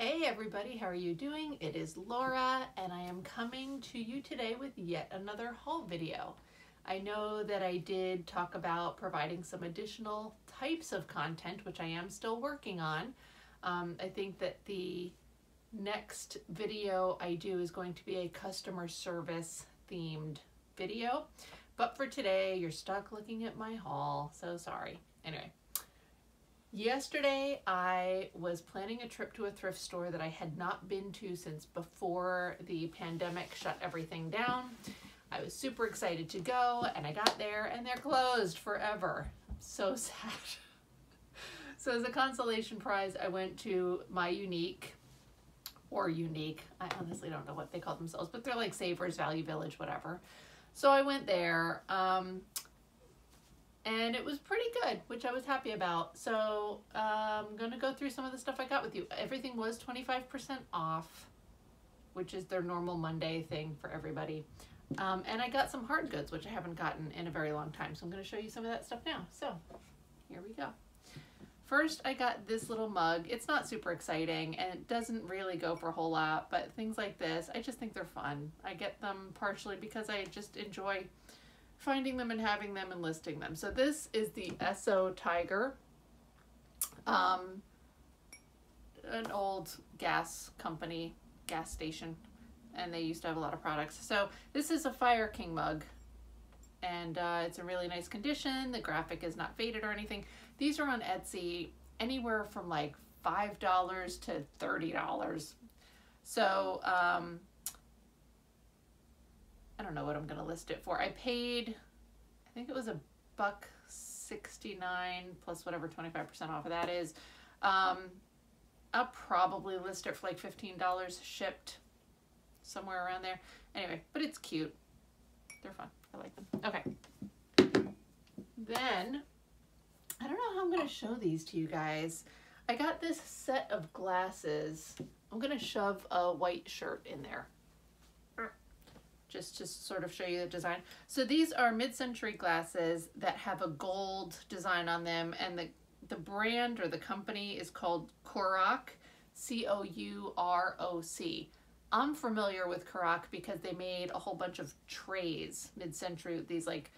Hey everybody, how are you doing? It is Laura and I am coming to you today with yet another haul video. I know that I did talk about providing some additional types of content, which I am still working on. I think that the next video I do is going to be a customer service themed video. But for today, you're stuck looking at my haul, so sorry. Anyway. Yesterday, I was planning a trip to a thrift store that I had not been to since before the pandemic shut everything down. I was super excited to go, and I got there, and they're closed forever. I'm so sad. So as a consolation prize, I went to my Unique, I honestly don't know what they call themselves, but they're like Savers, Value Village, whatever. So I went there. And it was pretty good, which I was happy about. So I'm going to go through some of the stuff I got with you. Everything was 25% off, which is their normal Monday thing for everybody. And I got some hard goods, which I haven't gotten in a very long time. So I'm going to show you some of that stuff now. So here we go. First, I got this little mug. It's not super exciting, and it doesn't really go for a whole lot. But things like this, I just think they're fun. I get them partially because I just enjoy finding them and having them and listing them. So this is the Esso Tiger, an old gas company, gas station, and they used to have a lot of products. So this is a Fire King mug, and it's a really nice condition. The graphic is not faded or anything. These are on Etsy anywhere from like $5 to $30. So I don't know what I'm going to list it for. I paid, I think it was $1.69 plus whatever 25% off of that is. I'll probably list it for like $15 shipped, somewhere around there. Anyway, but it's cute. They're fun. I like them. Okay. Then, I don't know how I'm going to show these to you guys. I got this set of glasses. I'm going to shove a white shirt in there. Just to sort of show you the design. So these are mid-century glasses that have a gold design on them, and the brand or the company is called Couroc, C-O-U-R-O-C. I'm familiar with Couroc because they made a whole bunch of trays mid-century, these like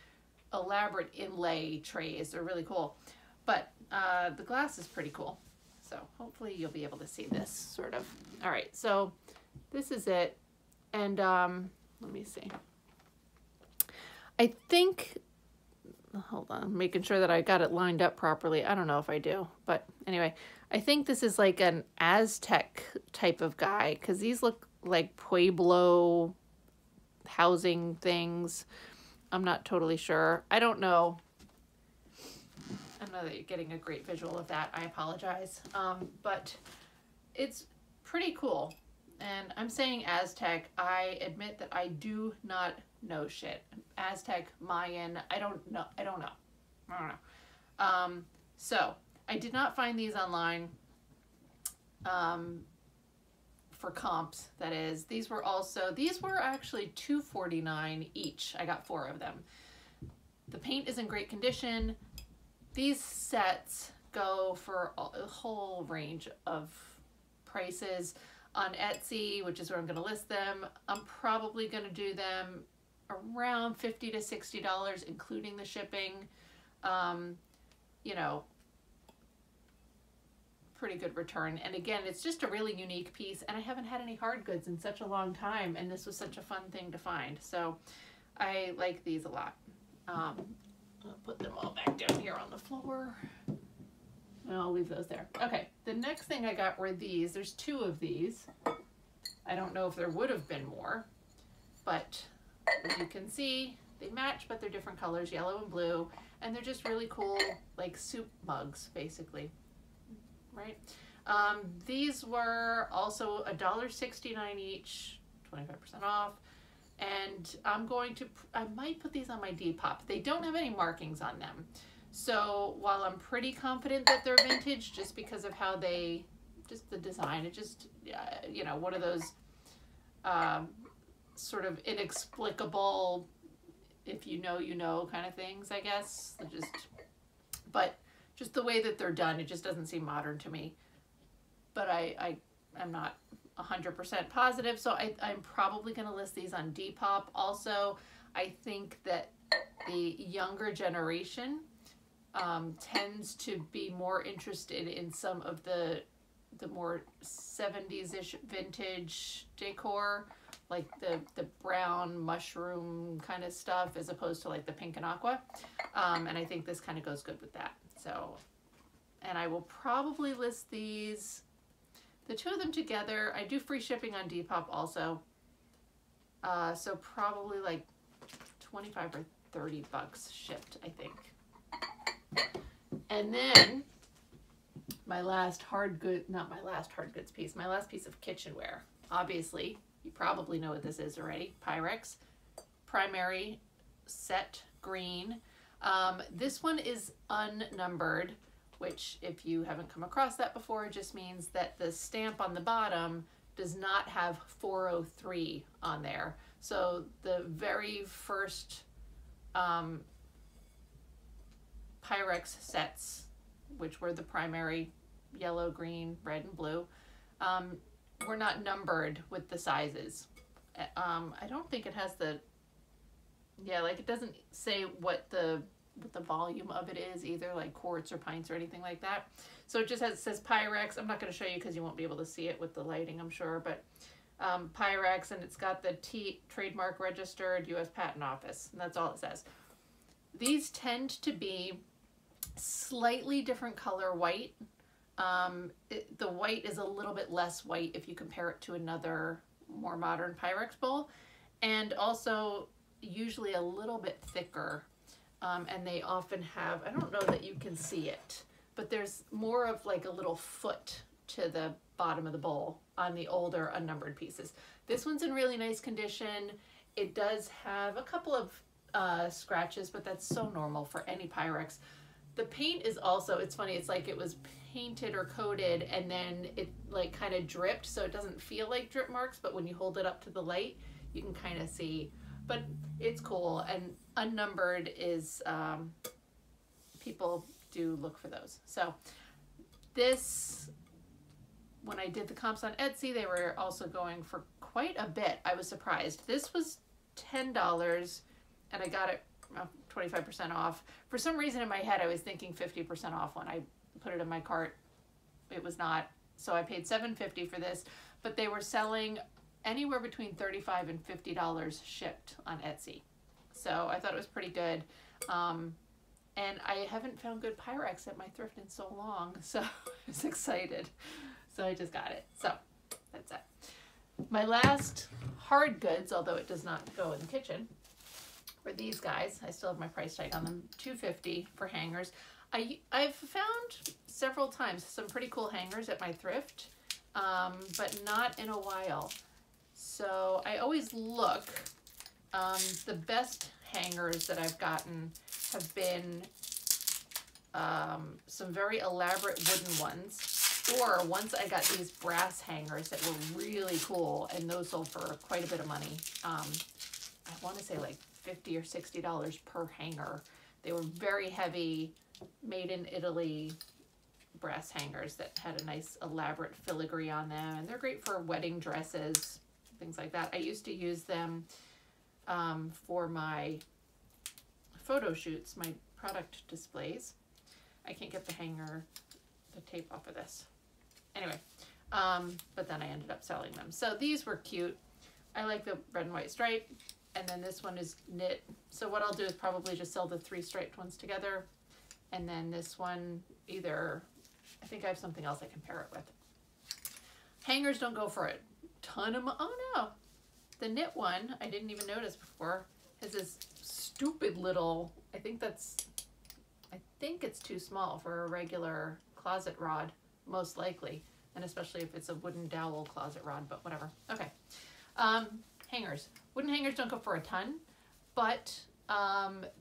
elaborate inlay trays. They're really cool. But the glass is pretty cool. So hopefully you'll be able to see this sort of. All right, so this is it. And let me see. I think, hold on, making sure that I got it lined up properly. I don't know if I do, but anyway, I think this is like an Aztec type of guy because these look like Pueblo housing things. I'm not totally sure. I don't know. I don't know that you're getting a great visual of that. I apologize. But it's pretty cool. And I'm saying Aztec. I admit that I do not know shit. Aztec, Mayan, I don't know. So I did not find these online for comps, that is. These were actually $2.49 each. I got 4 of them. The paint is in great condition. These sets go for a whole range of prices. On Etsy, which is where I'm going to list them, I'm probably going to do them around $50 to $60, including the shipping. You know, pretty good return. And again, it's just a really unique piece, and I haven't had any hard goods in such a long time, and this was such a fun thing to find. So I like these a lot. I'll put them all back down here on the floor. I'll leave those there. Okay, the next thing I got were these. There's 2 of these. I don't know if there would have been more, but as you can see, they match, but they're different colors, yellow and blue, and they're just really cool, like soup mugs, basically, right? These were also $1.69 each, 25% off, and I might put these on my Depop. They don't have any markings on them. So while I'm pretty confident that they're vintage, just because of how the design, it just, you know, one of those sort of inexplicable, if you know kind of things, I guess. But just the way that they're done, it just doesn't seem modern to me. But I I'm not 100% positive. So I'm probably going to list these on Depop. Also, I think that the younger generation tends to be more interested in some of the more 70s-ish vintage decor, like the brown mushroom kind of stuff, as opposed to like the pink and aqua. And I think this kind of goes good with that. So, and I will probably list these, the two of them together. I do free shipping on Depop also. So probably like 25 or 30 bucks shipped, I think. And then my last hard good, not my last hard goods piece, my last piece of kitchenware. Obviously, you probably know what this is already. Pyrex primary set green. This one is unnumbered, which if you haven't come across that before, it just means that the stamp on the bottom does not have 403 on there. So the very first Pyrex sets, which were the primary yellow, green, red, and blue, were not numbered with the sizes. I don't think it has the, yeah, like it doesn't say what the volume of it is either, like quarts or pints or anything like that. So it just says Pyrex. I'm not going to show you because you won't be able to see it with the lighting, I'm sure, but Pyrex, and it's got the trademark registered, U.S. Patent Office, and that's all it says. These tend to be slightly different color white. The white is a little bit less white if you compare it to another more modern Pyrex bowl, and also usually a little bit thicker. And they often have, I don't know that you can see it, but there's more of like a little foot to the bottom of the bowl on the older unnumbered pieces. This one's in really nice condition. It does have a couple of scratches, but that's so normal for any Pyrex. The paint is also, it's funny, it's like it was painted or coated and then it like kind of dripped, so it doesn't feel like drip marks, but when you hold it up to the light, you can kind of see. But it's cool, and unnumbered is, people do look for those. So this, when I did the comps on Etsy, they were also going for quite a bit. I was surprised. This was $10 and I got it 25% off. For some reason in my head, I was thinking 50% off when I put it in my cart. It was not. So I paid $7.50 for this, but they were selling anywhere between $35 and $50 shipped on Etsy. So I thought it was pretty good. And I haven't found good Pyrex at my thrift in so long, so I was excited. So I just got it. So that's it. My last hard goods, although it does not go in the kitchen, were these guys. I still have my price tag on them. $2.50 for hangers. I've found several times some pretty cool hangers at my thrift, but not in a while. So I always look. The best hangers that I've gotten have been some very elaborate wooden ones. Or once I got these brass hangers that were really cool, and those sold for quite a bit of money. I want to say like $50 or $60 per hanger. They were very heavy, made in Italy brass hangers that had a nice elaborate filigree on them, and they're great for wedding dresses, things like that. I used to use them for my photo shoots, my product displays. I can't get the tape off of this. Anyway, but then I ended up selling them. So these were cute. I like the red and white stripe, and then this one is knit. So what I'll do is probably just sell the 3 striped ones together, and then this one either, I think I have something else I can pair it with. Hangers don't go for a ton of oh no, the knit one I didn't even notice before has this stupid little, I think it's too small for a regular closet rod, most likely, and especially if it's a wooden dowel closet rod, but whatever. Okay. Hangers. Wooden hangers don't go for a ton, but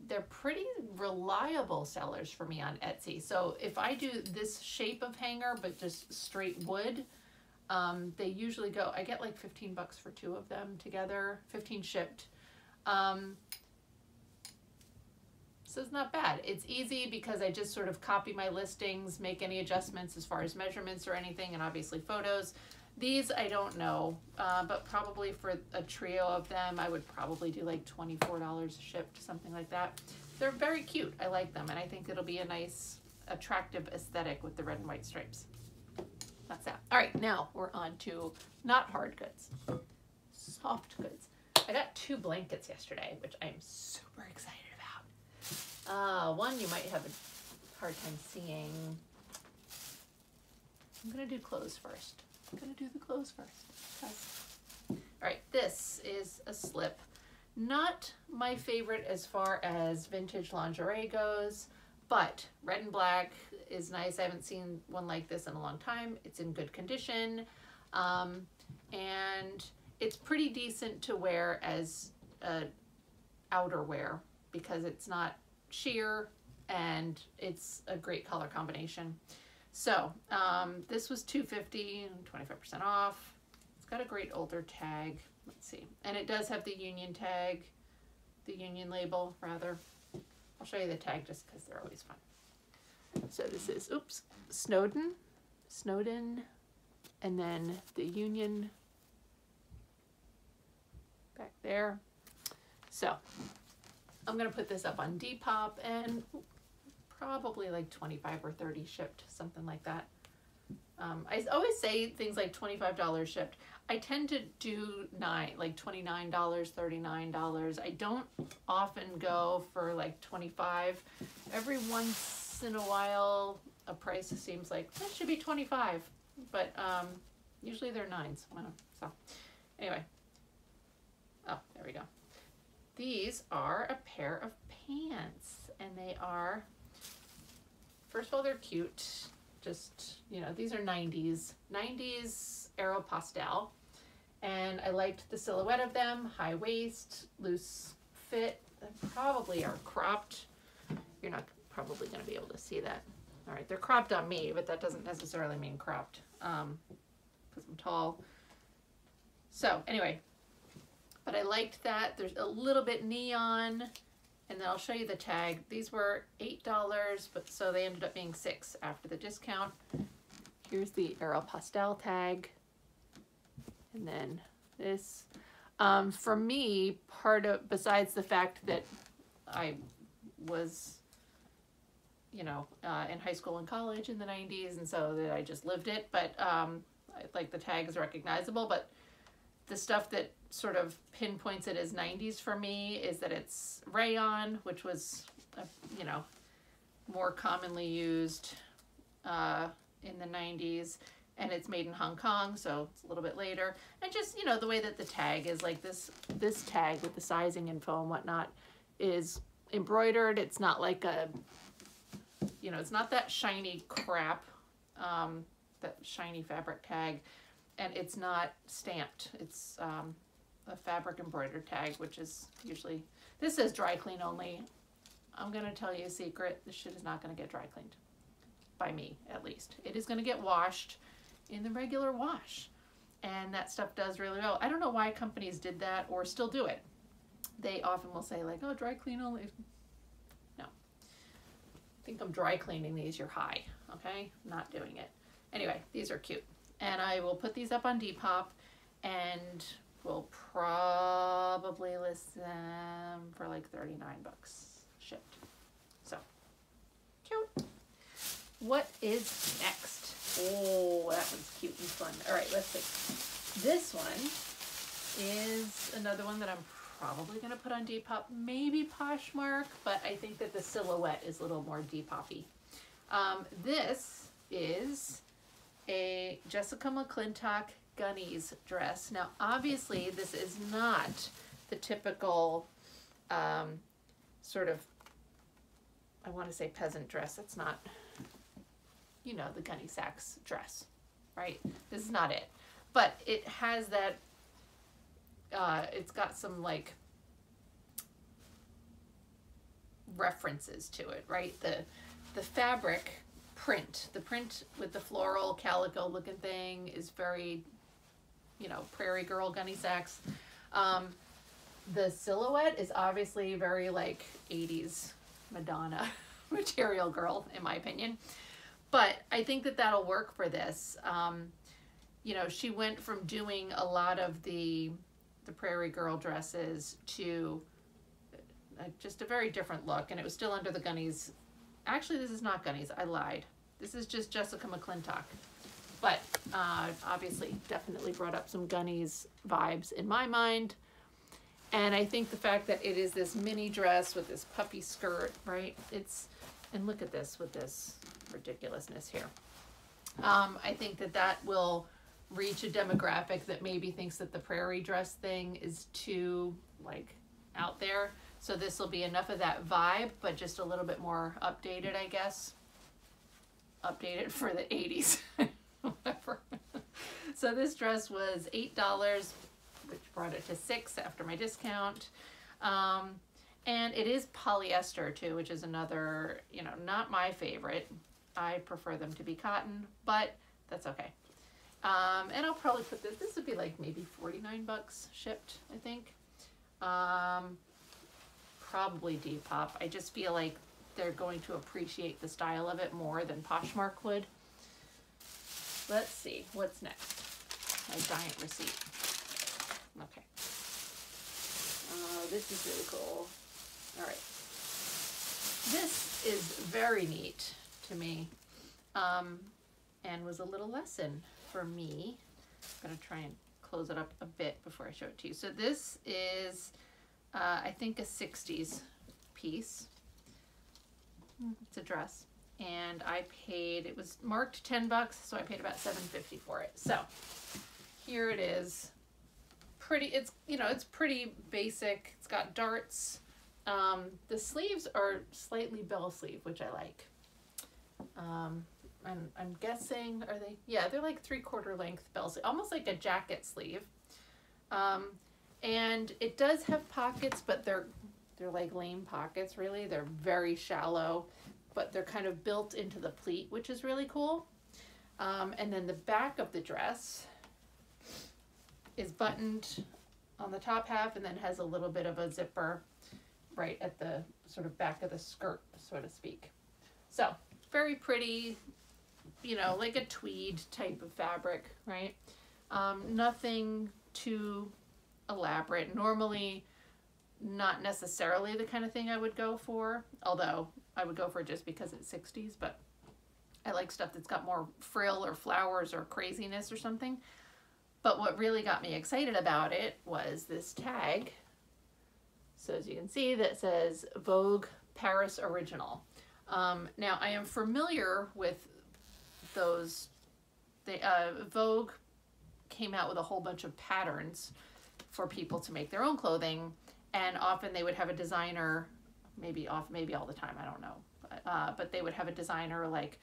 they're pretty reliable sellers for me on Etsy. So if I do this shape of hanger, but just straight wood, they usually go, I get like 15 bucks for 2 of them together, 15 shipped. So it's not bad. It's easy because I just sort of copy my listings, make any adjustments as far as measurements or anything, and obviously photos. These I don't know, but probably for a trio of them, I would probably do like $24 shipped, something like that. They're very cute. I like them, and I think it'll be a nice, attractive aesthetic with the red and white stripes. That's that. All right, now we're on to not hard goods, soft goods. I got 2 blankets yesterday, which I'm super excited about. One you might have a hard time seeing. I'm gonna do clothes first. All right, this is a slip. Not my favorite as far as vintage lingerie goes, but red and black is nice. I haven't seen one like this in a long time. It's in good condition, and it's pretty decent to wear as outerwear because it's not sheer and it's a great color combination. So this was $2.50 and 25% off. It's got a great older tag. Let's see. And it does have the union tag, the union label rather. I'll show you the tag just because they're always fun. So this is, oops, Snowden, and then the union back there. So I'm going to put this up on Depop and probably like 25 or 30 shipped, something like that. I always say things like $25 shipped. I tend to do like $29, $39. I don't often go for like 25. Every once in a while, a price seems like that should be 25, but usually they're 9s. So anyway, oh, there we go. These are a pair of pants, and they are, first of all, they're cute. Just, you know, these are 90s Aeropostale, and I liked the silhouette of them. High waist, loose fit. They probably are cropped. You're not probably going to be able to see that. All right, they're cropped on me, but that doesn't necessarily mean cropped because I'm tall. So anyway, but I liked that. There's a little bit neon. And then I'll show you the tag. These were $8, but so they ended up being $6 after the discount. Here's the Aeropostale tag. And then this. For me, besides the fact that I was, you know, in high school and college in the 90s, and so that I just lived it, but like the tag is recognizable, but the stuff that sort of pinpoints it as 90s for me is that it's rayon, which was, you know, more commonly used in the 90s, and it's made in Hong Kong, so it's a little bit later. And just, you know, the way that the tag is, like this tag with the sizing info and whatnot is embroidered. It's not like a, you know, it's not that shiny crap, that shiny fabric tag. And it's not stamped. It's a fabric embroidered tag, which is usually, this says dry clean only. I'm gonna tell you a secret. This shit is not gonna get dry cleaned. By me, at least. It is gonna get washed in the regular wash. And that stuff does really well. I don't know why companies did that or still do it. They often will say like, oh, dry clean only. No. I think I'm dry cleaning these, you're high, okay? Not doing it. Anyway, these are cute. And I will put these up on Depop, and we'll probably list them for like $39 shipped. So, cute. What is next? Oh, that one's cute and fun. All right, let's see. This one is another one that I'm probably going to put on Depop, maybe Poshmark, but I think that the silhouette is a little more Depop-y. This is a Jessica McClintock Gunnies dress. Now, obviously, this is not the typical sort of, I want to say peasant dress. It's not, you know, the Gunny Sacks dress, right? This is not it. But it has that, it's got some, like, references to it, right? The fabric print, the print with the floral calico looking thing is very, you know, Prairie Girl Gunny Sacks. The silhouette is obviously very like 80s Madonna Material Girl, in my opinion. But I think that that'll work for this. you know, she went from doing a lot of the Prairie Girl dresses to just a very different look, and it was still under the Gunnies. Actually, this is not Gunnies. I lied. This is just Jessica McClintock. But obviously, definitely brought up some Gunnies vibes in my mind. And I think the fact that it is this mini dress with this puffy skirt, right? And look at this with this ridiculousness here. I think that that will reach a demographic that maybe thinks that the prairie dress thing is too, like, out there. So this will be enough of that vibe, but just a little bit more updated, I guess. Updated for the 80s. Whatever. So this dress was $8, which brought it to $6 after my discount. And it is polyester too, which is another, you know, not my favorite. I prefer them to be cotton, but that's okay. And I'll probably put this would be like maybe 49 bucks shipped, I think. Probably Depop. I just feel like they're going to appreciate the style of it more than Poshmark would. Let's see, what's next? My giant receipt. Okay. This is really cool. All right. This is very neat to me, and was a little lesson for me. I'm gonna try and close it up a bit before I show it to you. So this is, I think, a 60s piece. It's a dress, and I paid, it was marked 10 bucks, so I paid about $7.50 for it. So here it is. Pretty, it's, you know, it's pretty basic. It's got darts. The sleeves are slightly bell sleeve, which I like. I'm guessing, are they? Yeah, they're like 3/4 length bell sleeve, almost like a jacket sleeve. And it does have pockets, but they're like lame pockets, really. They're very shallow, but they're kind of built into the pleat, which is really cool. And then the back of the dress is buttoned on the top half and then has a little bit of a zipper right at the sort of back of the skirt, so to speak. So very pretty, you know, like a tweed type of fabric, right? Nothing too elaborate. Normally not necessarily the kind of thing I would go for, although I would go for it just because it's 60s, but I like stuff that's got more frill or flowers or craziness or something. But what really got me excited about it was this tag. So as you can see, that says Vogue Paris Original. Now I am familiar with those. Vogue came out with a whole bunch of patterns for people to make their own clothing, and often they would have a designer, maybe all the time, I don't know, but they would have a designer like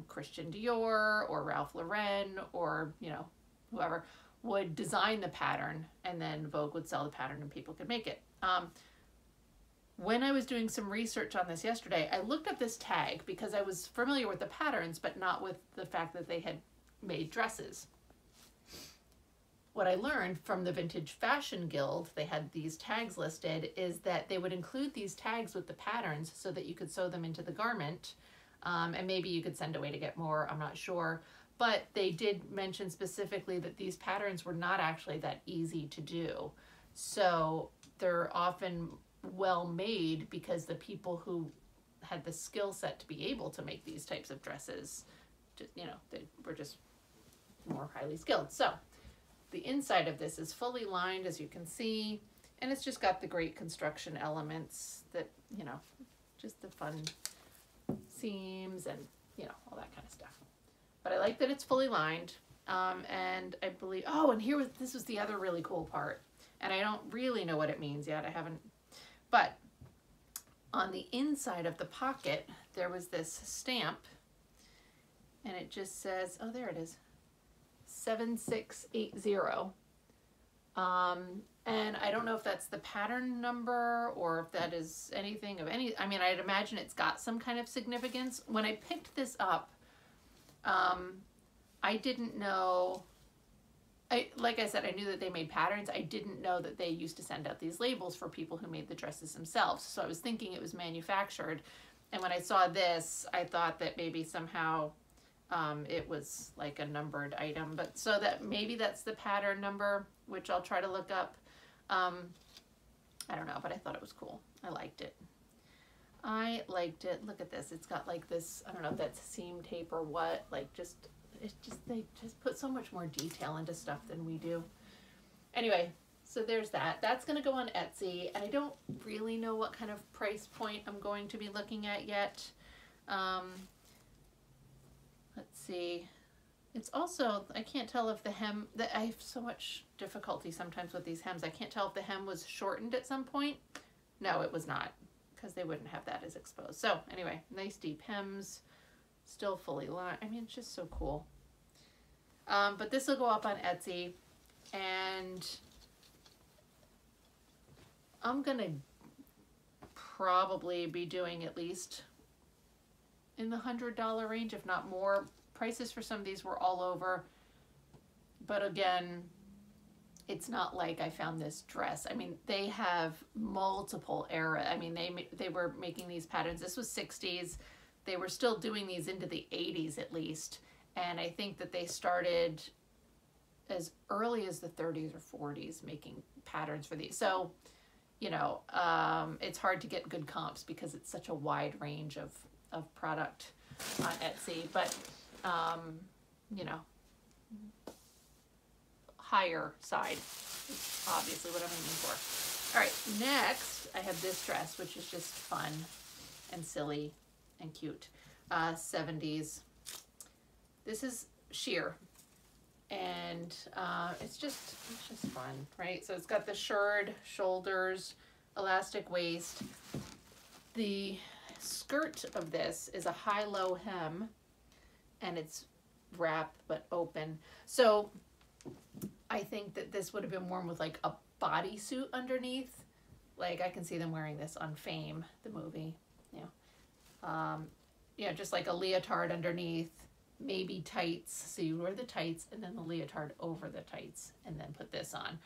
Christian Dior or Ralph Lauren, or, you know, whoever would design the pattern, and then Vogue would sell the pattern and people could make it. When I was doing some research on this yesterday, I looked up this tag because I was familiar with the patterns, but not with the fact that they had made dresses. What I learned from the Vintage Fashion Guild, they had these tags listed, is that they would include these tags with the patterns so that you could sew them into the garment, and maybe you could send away to get more, I'm not sure. But they did mention specifically that these patterns were not actually that easy to do. So they're often well made because the people who had the skill set to be able to make these types of dresses, just, you know, they were just more highly skilled. So the inside of this is fully lined, as you can see, and it's just got the great construction elements that, you know, just the fun seams and, you know, all that kind of stuff. But I like that it's fully lined, and I believe, oh, and this was the other really cool part, and I don't really know what it means yet, I haven't, but on the inside of the pocket, there was this stamp, and it just says, oh, there it is, 7680. And I don't know if that's the pattern number or if that is anything of any, I mean, I'd imagine it's got some kind of significance. When I picked this up, I didn't know, like I said, I knew that they made patterns. I didn't know that they used to send out these labels for people who made the dresses themselves. So I was thinking it was manufactured. And when I saw this, I thought that maybe somehow it was like a numbered item, but so that maybe that's the pattern number, which I'll try to look up. I don't know, but I thought it was cool. I liked it. I liked it. Look at this. It's got like this, I don't know if that's seam tape or what, like they just put so much more detail into stuff than we do. Anyway, so there's that. That's going to go on Etsy, and I don't really know what kind of price point I'm going to be looking at yet. Let's see. It's also, I can't tell if the hem, I have so much difficulty sometimes with these hems. I can't tell if the hem was shortened at some point. No, it was not, because they wouldn't have that as exposed. So anyway, nice deep hems, still fully lined. I mean, it's just so cool. But this will go up on Etsy, and I'm gonna probably be doing at least in the $100 range, if not more. Prices for some of these were all over, but again, it's not like I found this dress. I mean, they have multiple era. I mean, they were making these patterns. This was 60s. They were still doing these into the 80s at least, and I think that they started as early as the 30s or 40s making patterns for these. So, you know, it's hard to get good comps because it's such a wide range of product on Etsy, but you know, higher side is obviously what I'm aiming for. All right, next I have this dress, which is just fun and silly and cute. 70s. This is sheer, and it's just fun, right? So it's got the shirred shoulders, elastic waist. The skirt of this is a high-low hem, and it's wrapped but open. So I think that this would have been worn with like a bodysuit underneath. Like I can see them wearing this on Fame, the movie. You know, just like a leotard underneath, maybe tights. So you wear the tights and then the leotard over the tights, and then put this on.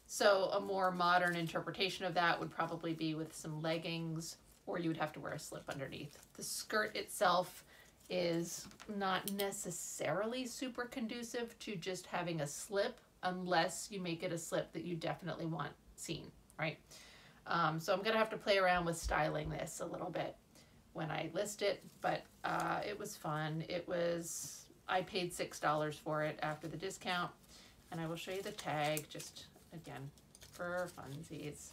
So a more modern interpretation of that would probably be with some leggings, or you would have to wear a slip underneath. The skirt itself is not necessarily super conducive to just having a slip, unless you make it a slip that you definitely want seen, right? So I'm gonna have to play around with styling this a little bit when I list it, but it was fun. I paid $6 for it after the discount, and I will show you the tag just again for funsies.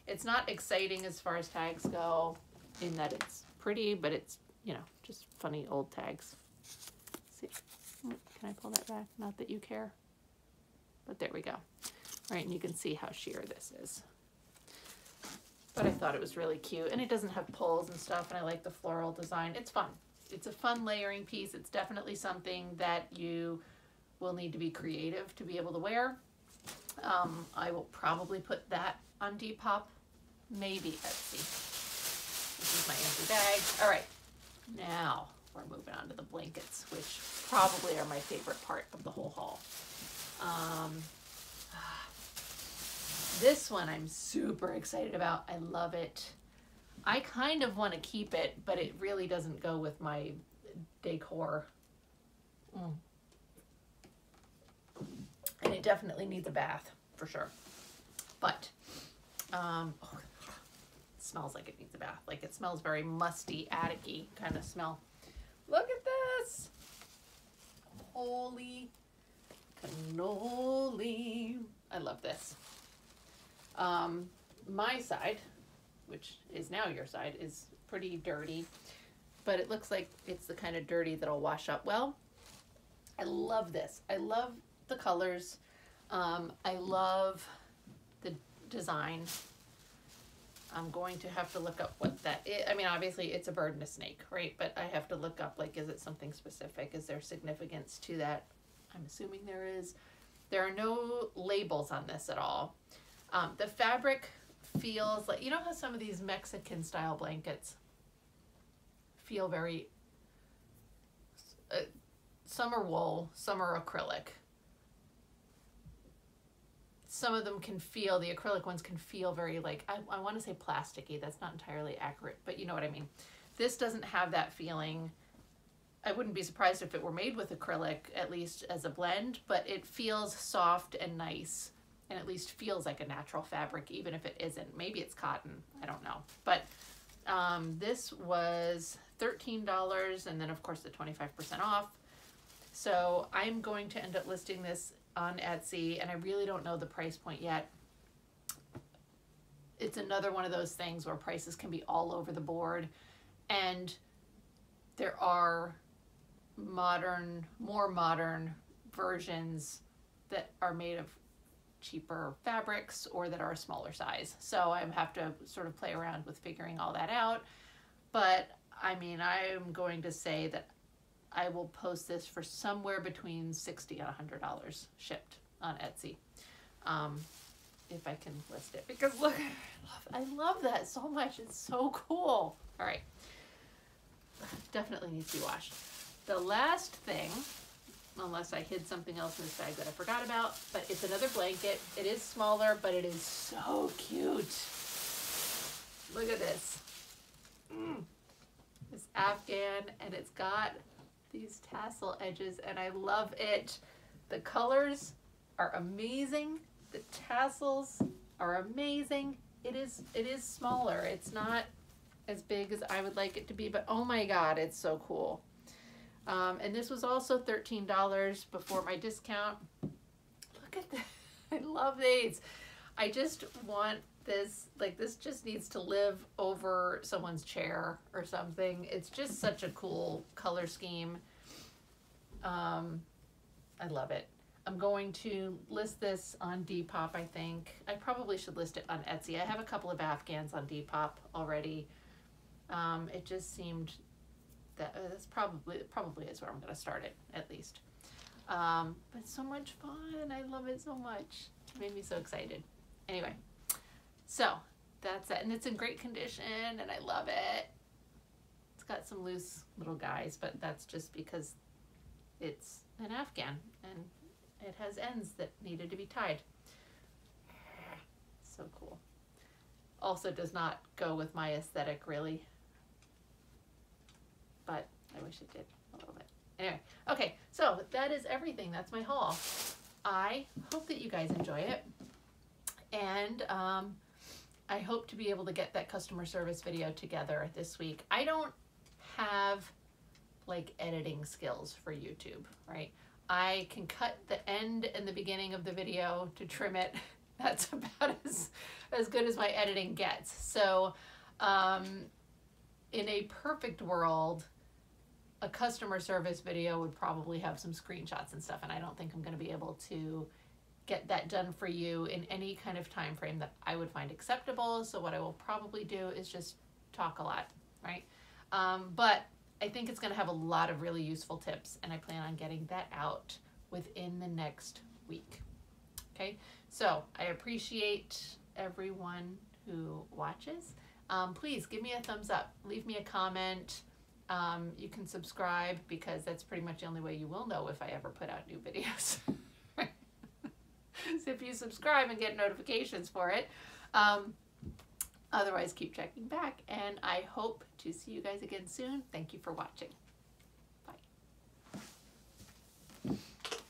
It's not exciting as far as tags go, in that it's pretty, but it's, you know, just funny old tags. See, can I pull that back? Not that you care, but there we go. All right, and you can see how sheer this is. But I thought it was really cute, and it doesn't have pulls and stuff, and I like the floral design. It's fun. It's a fun layering piece. It's definitely something that you will need to be creative to be able to wear. I will probably put that on Depop, maybe Etsy. This is my empty bag. All right, now we're moving on to the blankets, which probably are my favorite part of the whole haul. This one I'm super excited about. I love it. I kind of want to keep it, but it really doesn't go with my decor. And it definitely needs a bath, for sure. But, it smells like it needs a bath. Like, it smells very musty, attic-y kind of smell. Look at this! Holy cannoli. I love this. My side, which is now your side, is pretty dirty, but it looks like it's the kind of dirty that'll wash up well. I love this. I love the colors. I love the design. I'm going to have to look up what that is. I mean, obviously it's a bird and a snake, right? But I have to look up, like, is it something specific? Is there significance to that? I'm assuming there is. There are no labels on this at all. The fabric feels like, you know how some of these Mexican style blankets feel very, some are wool, some are acrylic. Some of them can feel, the acrylic ones can feel very like, I want to say plasticky. That's not entirely accurate, but you know what I mean. This doesn't have that feeling. I wouldn't be surprised if it were made with acrylic, at least as a blend, but it feels soft and nice, and at least feels like a natural fabric, even if it isn't. Maybe it's cotton, I don't know. But this was $13, and then of course the 25% off. So I'm going to end up listing this on Etsy, and I really don't know the price point yet. It's another one of those things where prices can be all over the board, and there are more modern versions that are made of cheaper fabrics or that are a smaller size. So I have to sort of play around with figuring all that out. But I mean, I'm going to say that I will post this for somewhere between $60 and $100 shipped on Etsy. If I can list it, because look, I love that so much. It's so cool. All right. Definitely needs to be washed. The last thing, unless I hid something else in this bag that I forgot about, but it's another blanket. It is smaller, but it is so cute. Look at this. It's Afghan, and it's got these tassel edges, and I love it. The colors are amazing. The tassels are amazing. It is smaller. It's not as big as I would like it to be, but oh my God, it's so cool. And this was also $13 before my discount. Look at that. I love these. I just want this, like, this just needs to live over someone's chair or something. It's just such a cool color scheme. I love it. I'm going to list this on Depop, I think. I probably should list it on Etsy. I have a couple of Afghans on Depop already. It just seemed that that's probably is where I'm going to start it, at least. But it's so much fun. I love it so much. It made me so excited. Anyway, so that's it. And it's in great condition, and I love it. It's got some loose little guys, but that's just because it's an Afghan, and it has ends that needed to be tied. So cool. Also does not go with my aesthetic, really. But I wish it did a little bit. Anyway, okay, so that is everything. That's my haul. I hope that you guys enjoy it. And I hope to be able to get that customer service video together this week. I don't have like editing skills for YouTube, right? I can cut the end and the beginning of the video to trim it. That's about as good as my editing gets. So in a perfect world, a customer service video would probably have some screenshots and stuff, and I don't think I'm going to be able to get that done for you in any kind of time frame that I would find acceptable. So what I will probably do is just talk a lot, right? But I think it's going to have a lot of really useful tips, and I plan on getting that out within the next week. Okay, so I appreciate everyone who watches. Please give me a thumbs up, leave me a comment. You can subscribe, because that's pretty much the only way you will know if I ever put out new videos. So if you subscribe and get notifications for it. Otherwise, keep checking back, and I hope to see you guys again soon. Thank you for watching.